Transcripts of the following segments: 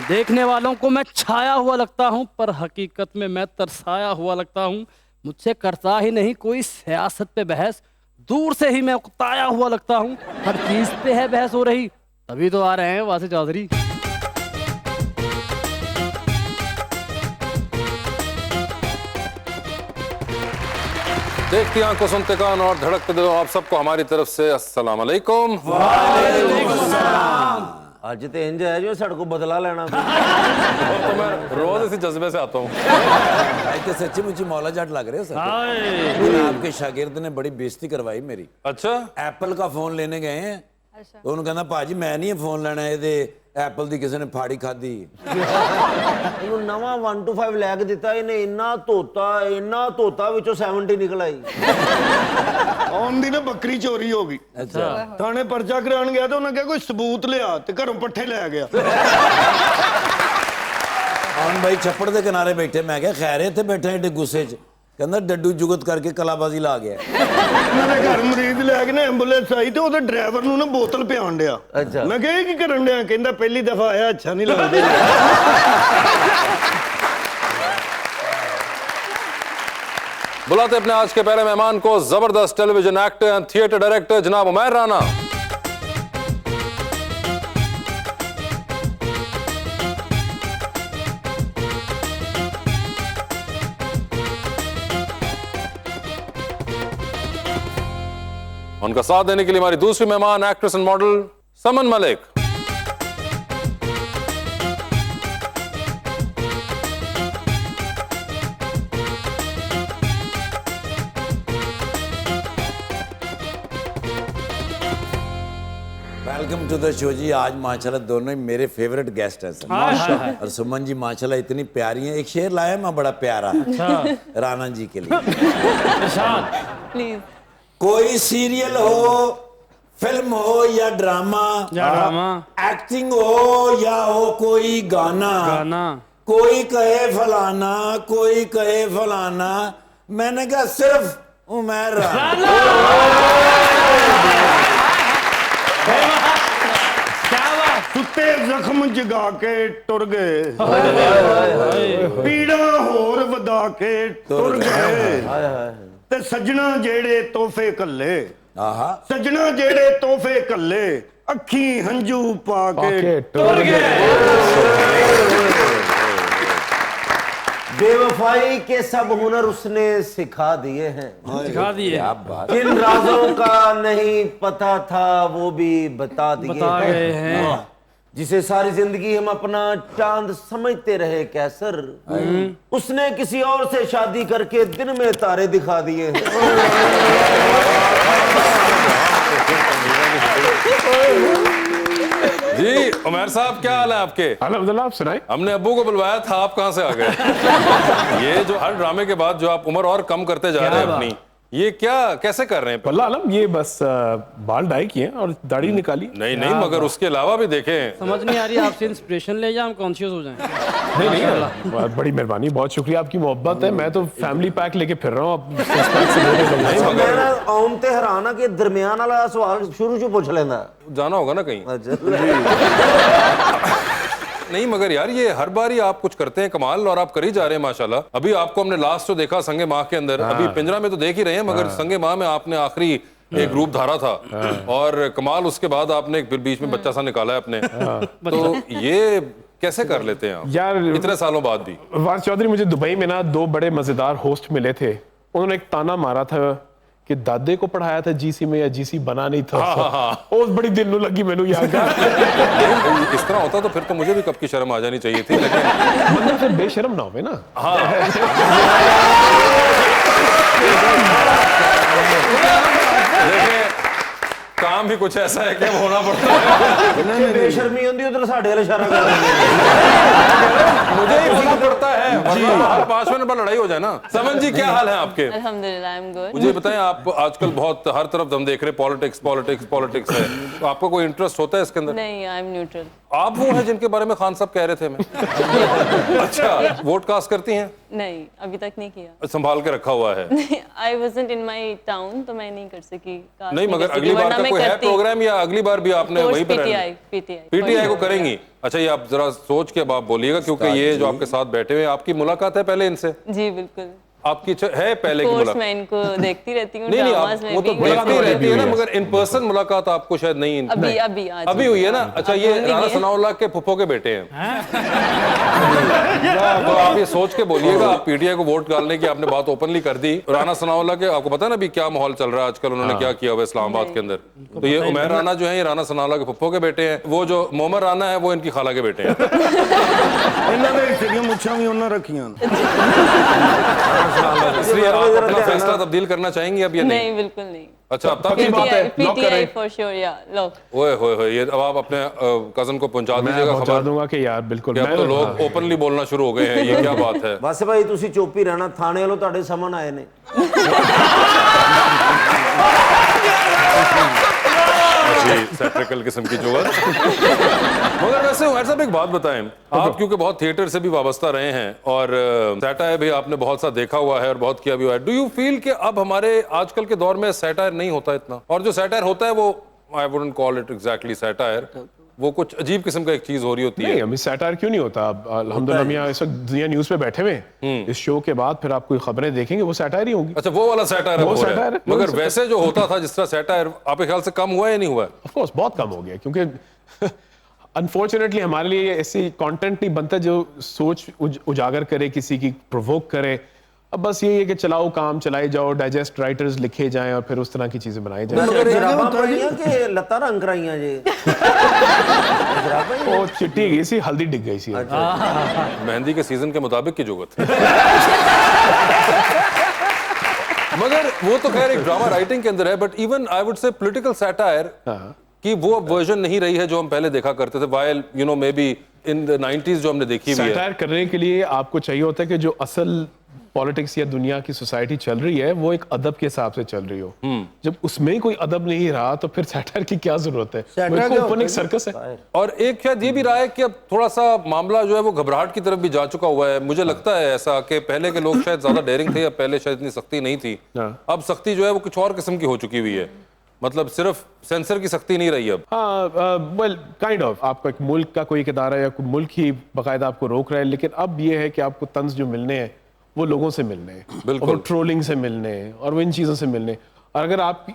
देखने वालों को मैं छाया हुआ लगता हूँ, पर हकीकत में मैं तरसाया हुआ लगता हूँ। मुझसे करता ही नहीं कोई सियासत पे बहस, दूर से ही मैं उकताया हुआ लगता हूँ। हर चीज पे है बहस हो रही, तभी तो आ रहे हैं वासी चौधरी। देखती आंखों, सुनते कान और धड़कते दिलों, आप सबको हमारी तरफ से अस्सलाम वालेकुम। आज तो इंज है जो सड़कों बदला लेना तो मैं रोज इसी जज्बे से आता हूँ। भाई तो सच्ची मुझे मौला जाट लग रहे हो सर। आपके शागिर्द ने बड़ी बेइज्जती करवाई मेरी। अच्छा, एप्पल का फोन लेने गए हैं तो उन्होंने कहना भाजी मैं नहीं फोन लेना है, एप्पल की किसी ने फाड़ी खाधी। इन्होंने नवा 125 लैके दिता, इन्हें इन्ना धोता विचों 70 निकल आई। आंदी ने बकरी चोरी हो गई। अच्छा थाने पर्चा कराने गया तो उन्हें कहा कोई सबूत लिया तो घरों पट्ठे ले गया। आन भाई छप्पड़ के किनारे बैठे, मैं क्या खैर है, थे बैठे एडे गुस्से च, कहना डड्डू जुगत करके कलाबाजी ला गया। मेरे घर मरीज लैके ना एंबुलेंस आई तो उहदे ड्राइवर नूं ना बोतल पियाण दिया। अच्छा मैं कहा की करन दिया, कहंदा पहली दफा आया अच्छा नहीं लगदा। बुलाते अपने आज के पहले मेहमान को, जबरदस्त television actor and theatre director जनाब उमैर राना। उनका साथ देने के लिए हमारी दूसरी मेहमान actress and model Saman Malik. Welcome to the show जी। आज माशाल्लाह दोनों ही मेरे फेवरेट गेस्ट हैं सर। और सुमन जी माशाल्लाह इतनी प्यारी हैं। एक शेर लाया मैं बड़ा प्यारा राना जी के लिए। प्लीज। कोई सीरियल हो, फिल्म हो या ड्रामा, एक्टिंग हो या हो कोई गाना, कोई कहे फलाना, कोई कहे फलाना, मैंने कहा सिर्फ उमैर राना। सुते जख्म जगा के टुर गए, पीड़ा होर वधा के टुर गए, ते सजना जेड़े तोहफे कल्ले, सजना जेड़े तोहफे कल्ले, अखी हंजू पाके टुर गए। बेवफाई के सब हुनर उसने सिखा दिए हैं, सिखा दिए। जिन राजों का नहीं पता था वो भी बता दिए हैं। जिसे सारी जिंदगी हम अपना चांद समझते रहे कैसर, उसने किसी और से शादी करके दिन में तारे दिखा दिए हैं। जी उमैर साहब, क्या हाल है आपके? अल्हम्दुलिल्लाह, आप सुनाए। हमने अब्बू को बुलवाया था, आप कहां से आ गए? ये जो हर ड्रामे के बाद जो आप उम्र और कम करते जा रहे हैं अपनी, ये क्या कैसे कर रहे हैं? वल्लाह आलम, ये बस बाल डाई किए और दाढ़ी निकाली। नहीं मगर उसके अलावा भी देखें। समझ नहीं आ रही, आपसे इंस्पिरेशन ले जाए, हम कॉन्शियस हो जाएं। नहीं, बड़ी मेहरबानी, बहुत शुक्रिया, आपकी मोहब्बत है। मैं तो फैमिली पैक लेके फिर रहा हूँ। आमते हराना के दरमियान वाला सवाल शुरू से पूछ लेना, जाना होगा ना कहीं। नहीं मगर यार, ये हर बार ही आप कुछ करते हैं कमाल, और आप कर ही जा रहे हैं माशाल्लाह। अभी आपको हमने लास्ट तो देखा संगे माह के अंदर, अभी पिंजरा में तो देख ही रहे हैं, मगर संगे माह में आपने आखिरी एक रूप धारा था, और कमाल उसके बाद आपने एक बीच में बच्चा सा निकाला है अपने। तो ये कैसे कर लेते हैं आप यार इतने सालों बाद भी? वास चौधरी, मुझे दुबई में ना दो बड़े मजेदार होस्ट मिले थे। उन्होंने एक ताना मारा था कि दादे को पढ़ाया था जीसी में या जीसी बना नहीं था। वो बड़ी दिल नु लगी मैनू यार। इस तरह होता तो फिर तो मुझे भी कब की शर्म आ जानी चाहिए थी, लेकिन मतलब फिर बेशर्म ना हो ना। काम भी कुछ ऐसा है कि अब होना पड़ता है। बेशर्मी होती उधर साढ़े वाले इशारा कर मुझे ही बोलना पड़ता है, हर 5 मिनट बाद लड़ाई हो जाए ना। समन जी, क्या हाल है आपके? अल्हम्दुलिल्लाह, आई एम गुड। मुझे बताएं, आप आजकल बहुत हर तरफ हम देख रहे हैं पॉलिटिक्स है, तो आपको कोई इंटरेस्ट होता है इसके अंदर? नहीं, आई एम न्यूट्रल। आप वो हैं जिनके बारे में खान साहब कह रहे थे मैं। अच्छा, वोट कास्ट करती हैं? नहीं अभी तक नहीं किया। संभाल के रखा हुआ है? I wasn't in my town तो मैं नहीं कर सकी। काश नहीं, मगर कर सकी, अगली बार वरना का मैं कोई है करती। प्रोग्राम, या अगली बार भी आपने कोर्स वहीं पे पीटीआई पीटीआई को करेंगी? अच्छा, ये आप जरा सोच के आप बोलिएगा, क्योंकि ये जो आपके साथ बैठे हुए हैं, आपकी मुलाकात है पहले इनसे? जी बिल्कुल। आपकी है पहले की कोर्स मुलाकात? मैं इनको देखती रहती हूँ नहीं नहीं, ड्रामास आप में वो तो भी। देखती ही रहती है ना, मगर इन पर्सन मुलाकात आपको शायद नहीं। अभी हुई है ना? अच्छा, ये राणा सनाउल्लाह के फुफ्फो के बेटे हैं। तो आप ये सोच के बोलिएगा, आप पीटीआई को वोट डालने की आपने बात ओपनली कर दी। राणा सनाउल्लाह के आपको पता है ना अभी क्या माहौल चल रहा है आजकल, उन्होंने क्या किया हुआ इस्लामाबाद के अंदर। तो ये उमैर राना जो है, ये राणा सनाउल्लाह के फुफ्फो के बेटे हैं। वो जो मोमर राना है, वो इनकी खाला के बेटे हैं। ਇਹਨਾਂ ਦੇ ਹਿੱਸੇ ਮੁੱਛਾਂ ਵੀ ਉਹਨਾਂ ਰੱਖੀਆਂ इसलिए आप अपना फैसला तब्दील करना चाहेंगी अब या नहीं? नहीं बिल्कुल नहीं। अच्छा, अब तक बात है, लॉक पीटीआई करें। फॉर श्योर या लॉक। ओए होए होए, ये अब आप अपने कजन को पहुंचा मैं दीजिएगा पहुंचा खबर दूंगा कि यार बिल्कुल कि अब तो लोग ओपनली बोलना शुरू हो गए हैं। ये क्या बात है? बस भाई ਤੁਸੀਂ ਚੁੱਪ ਹੀ ਰਹਿਣਾ, ਥਾਣੇ ਵਾਲੋਂ ਤੁਹਾਡੇ ਸਮਨ ਆਏ ਨੇ। सैट्रिकल किस्म की जुगत। मगर वैसे उमर साहब एक बात बताएं, आप क्योंकि बहुत थिएटर से भी वाबस्ता रहे हैं और सैटायर भी आपने बहुत सा देखा हुआ है और बहुत किया भी हुआ है, डू यू फील कि अब हमारे आजकल के दौर में सैटायर नहीं होता इतना, और जो सैटायर होता है वो I wouldn't call it exactly satire, वो कुछ अजीब किस्म का एक चीज हो रही होती नहीं, है? अभी सैटायर क्यों नहीं होता? अब अल्हम्दुलिल्लाह मियां इस वक्त दुनिया न्यूज पे बैठे हुए हैं। इस शो के बाद फिर आप कोई खबरें देखेंगे, वो सैटायर ही होंगी। अच्छा, वो वाला सैटायर वो हो रहा सैटायर है। है। मगर वैसे जो होता था जिस तरह सैटायर, आपके ख्याल से कम हुआ या नहीं हुआ? ऑफ कोर्स बहुत कम हो गया, क्योंकि अनफॉर्चुनेटली हमारे लिए ऐसी कंटेंट नहीं बनता जो सोच उजागर करे, किसी की प्रोवोक करे। अब बस यही है कि चलाओ काम चलाए जाओ, डाइजेस्ट राइटर्स लिखे जाएं और फिर उस तरह की चीजें बनाई जाएं। ਮਗਰ ਜਰਾਬਾਂ ਪਾਈਆਂ ਕਿ ਲੱਤਾਂ ਰੰਗ ਕਰਾਈਆਂ ਜੇ? वो चिट्टी गई सी, हल्दी डिग गई सी। मेहंदी के सीजन के मुताबिक की जुगत। मगर वो तो खैर एक ड्रामा राइटिंग के अंदर है, but even I would say political satire कि वो अब वर्जन नहीं रही है जो हम पहले देखा करते थे, while you know may be in the 90s जो हमने देखी हुई है। सैटायर करने के लिए आपको चाहिए होता है कि जो असल पॉलिटिक्स या दुनिया की सोसाइटी चल रही है वो एक अदब के हिसाब से चल रही हो। जब उसमें ही कोई अदब नहीं रहा तो फिर सैटायर की क्या जरूरत है? वो एक ओपन एक सर्कस है। और एक शायद ये भी रहा है कि अब थोड़ा सा मामला जो है वो घबराहट की तरफ भी जा चुका हुआ है। मुझे लगता है ऐसा कि पहले के लोग शायद ज्यादा डेयरिंग थे, या पहले शायद इतनी सख्ती नहीं थी। अब सख्ती जो है वो कुछ और किस्म की हो चुकी हुई है, मतलब सिर्फ सेंसर की सख्ती नहीं रही अब। हाँ, वेल काइंड ऑफ आपका एक मुल्क का कोई एक इदारा या कोई मुल्क ही बाकायदा आपको रोक रहा है, लेकिन अब ये है कि आपको तंज जो मिलने हैं वो लोगों से मिलने हैं, बिल्कुल। और वो ट्रोलिंग से मिलने हैं और वो इन चीज़ों से मिलने हैं। और अगर आप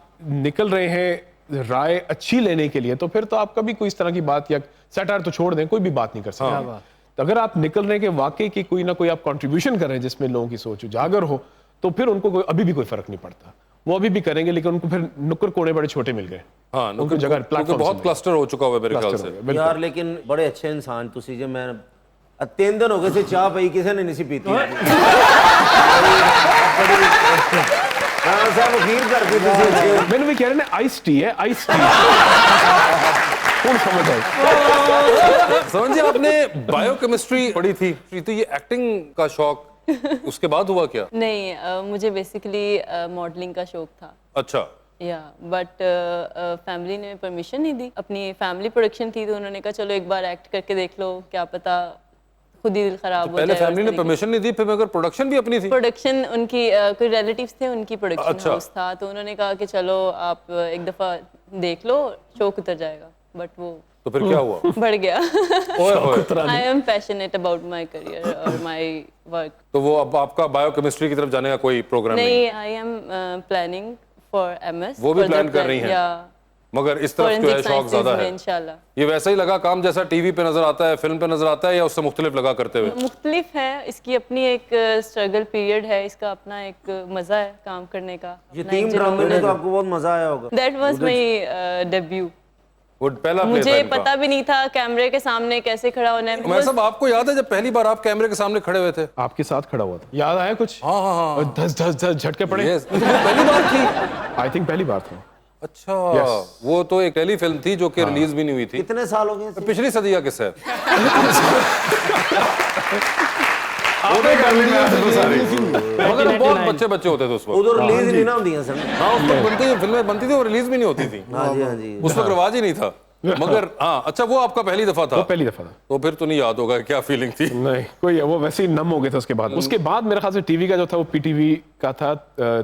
निकल रहे हैं राय अच्छी लेने के लिए तो फिर तो आप कभी कोई इस तरह की बात, या सैटायर तो छोड़ दें, कोई भी बात नहीं कर सकते। तो अगर आप निकल रहे हैं कि वाकई की कोई ना कोई आप कंट्रीब्यूशन कर रहे हैं जिसमें लोगों की सोच उजागर हो, तो फिर उनको अभी भी कोई फर्क नहीं पड़ता, वो अभी भी करेंगे, लेकिन उनको फिर नुक्कड़ कोने बड़े छोटे मिल गए। हाँ, उनको जगह क्योंकि प्लेटफॉर्म बहुत क्लस्टर हो चुका हुआ है मेरे ख्याल से। यार लेकिन बड़े अच्छे इंसान ਤੁਸੀਂ ਜੇ ਮੈਂ 3 ਦਿਨ ਹੋ ਗਏ ਸੀ ਚਾਹ ਪਈ ਕਿਸੇ ਨੇ ਨਹੀਂ ਸੀ ਪੀਤੀ। ਹਾਂ ਸਭ ਖੀਰ करके ਤੁਸੀਂ मैंने भी कह रहे हैं आइस टी है, आइस टी। कौन समझ आए? समझिए, आपने बायोकेमिस्ट्री पढ़ी थी, तो ये एक्टिंग का शौक उसके बाद हुआ क्या? नहीं मुझे बेसिकली मॉडलिंग का शौक था। अच्छा। या बट फैमिली ने परमिशन नहीं दी। अपनी फैमिली प्रोडक्शन थी तो उन्होंने कहा चलो एक बार एक्ट करके देख लो, क्या पता खुद ही दिल खराब हो जाए। पहले फैमिली ने परमिशन नहीं दी, फिर मगर प्रोडक्शन भी अपनी थी। प्रोडक्शन उनकी कोई रिलेटिव्स थे, उनकी प्रोडक्शन अच्छा। हाउस था, तो उन्होंने कहा कि चलो आप एक दफा देख लो, शौक उतर जाएगा। बट वो तो फिर क्या हुआ? बढ़ गया। ओए होए। I am passionate about my career और माई वर्क। तो वो अब आपका बायोकेमिस्ट्री की तरफ जाने का कोई प्रोग्राम नहीं? नहीं, I am planning for MS। वो भी प्लान कर रही हैं? मगर इस तरफ जो है शौक ज्यादा है। इंशाल्लाह। ये वैसा ही लगा काम जैसा टीवी पे नजर आता है, फिल्म पे नजर आता है, या उससे मुख्तलिफ लगा करते हुए? मुख्तलिफ है, इसकी अपनी एक स्ट्रगल पीरियड है, इसका अपना एक मजा है काम करने का। ये 3 ड्रामे में तो आपको बहुत मजा आया होगा। That was my debut. वो पहला प्ले था मुझे इनका। पता भी नहीं था कैमरे के सामने कैसे खड़ा होना है। मैं सब आपको याद है जब पहली बार आप कैमरे के सामने खड़े हुए थे? आपके साथ खड़ा हुआ था, याद आया कुछ? हाँ हाँ हाँ। और धस धस धस झटके पड़े। Yes, तो वो पहली बार थी। आई थिंक पहली बार था। अच्छा। वो तो एक टेली फिल्म थी जो कि रिलीज भी नहीं हुई थी। कितने साल हो गए? पिछली सदी का किस्सा है। मगर हम बहुत बच्चे होते थे उस वक्त। उधर रिलीज नहीं ना होंदियां सन। हाँ, उस वक्त बनती फिल्में बनती थी और रिलीज भी नहीं होती थी। हाँ जी हाँ जी। उस वक्त रिवाज ही नहीं था। मगर हाँ, अच्छा वो आपका पहली दफा था? वो पहली दफा था। तो फिर तो नहीं याद होगा क्या फीलिंग थी? नहीं, कोई वो वैसे ही नम हो गए थे उसके बाद मेरे ख्याल से टीवी का जो था वो पीटीवी का था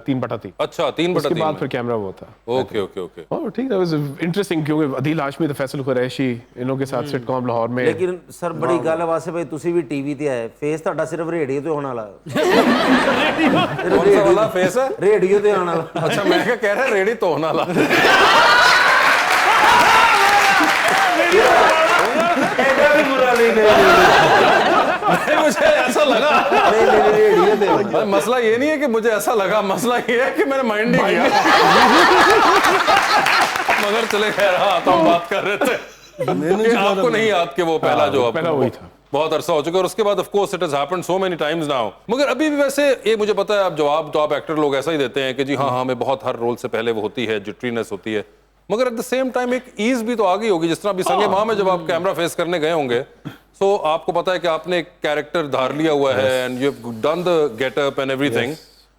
3/3। अच्छा 3/3 उसके बाद फिर कैमरा वो था। Okay okay okay. और ठीक था, वाज इंटरेस्टिंग क्योंकि अदील हाशमी, फैसल कुरैशी इनों के साथ सिटकॉम लाहौर में। लेकिन सर बड़ी गल है वासे भाई, तुसी भी टीवी ते आए, फेस ਤੁਹਾਡਾ सिर्फ रेडियो ते होने वाला। कौन सा वाला फेस है? रेडियो ते आने वाला। अच्छा मैं क्या कह रहा है, रेडी तो होना वाला। ऐसा भी बुरा नहीं मुझे ऐसा लगा। रेडियो ते। मसला ये नहीं है कि मुझे ऐसा लगा, मसला ये है कि मैंने माइंड नहीं किया। मगर चले खैर, हाँ तो हम बात कर रहे थे कि आपको नहीं याद कि वो पहला जो पहला वही था। बहुत अरसा हो चुका, और उसके बाद of course it has happened so many times now. मगर अभी भी वैसे ये मुझे पता है, आप जवाब तो आप एक्टर लोग ऐसा ही देते हैं कि जी हाँ हाँ हमें बहुत हर रोल से पहले वो होती है, जिट्रीनेस होती है, मगर एट द सेम टाइम एक ईज भी तो आ गई होगी। जिस तरह अभी संगे माह में जब आप कैमरा फेस करने गए होंगे, सो आपको पता है कि आपने एक कैरेक्टर धार लिया हुआ है and you have done the getup and everything.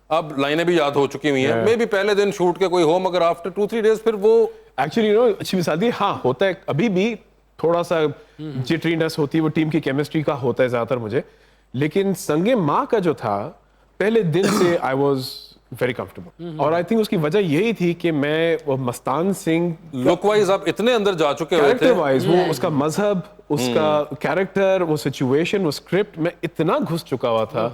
अब लाइनें भी याद हो चुकी हुई हैं, मे बी पहले दिन शूट के कोई हो, मगर आफ्टर 2-3 डेज फिर वो एक्चुअली अच्छी मिसाल दी। हाँ होता है, अभी भी थोड़ा सा जिटरीनेस होती है, वो टीम की केमिस्ट्री का होता है ज्यादातर मुझे। लेकिन संगे माँ का जो था, पहले दिन से आई वॉज वेरी कंफर्टेबल, और आई थिंक उसकी वजह यही थी कि मैं वो मस्तान सिंह लुक वाइज आप इतने अंदर जा चुके हुए थे, कैरेक्टर वाइज, वो उसका मजहब, उसका कैरेक्टर, वो सिचुएशन, वो स्क्रिप्ट में इतना घुस चुका हुआ था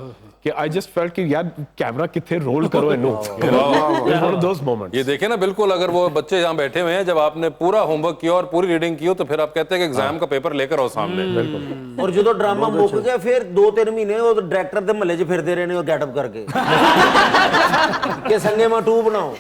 कि आई जस्ट फेल्ट कि यार कैमरा कितने रोल करो in one of those moments. ये देखे ना, बिल्कुल अगर वो बच्चे यहाँ बैठे हुए हैं, जब आपने पूरा होमवर्क किया और पूरी रीडिंग की हो, तो फिर आप कहते हैं कि एग्जाम का पेपर लेकर आओ सामने। बिल्कुल। और जो ड्रामा मुक गया, फिर 2-3 महीने वो डायरेक्टर दे महल्ले च फिरदे रहने, वो गेटअप करके कि संगे मां 2 बनाओ।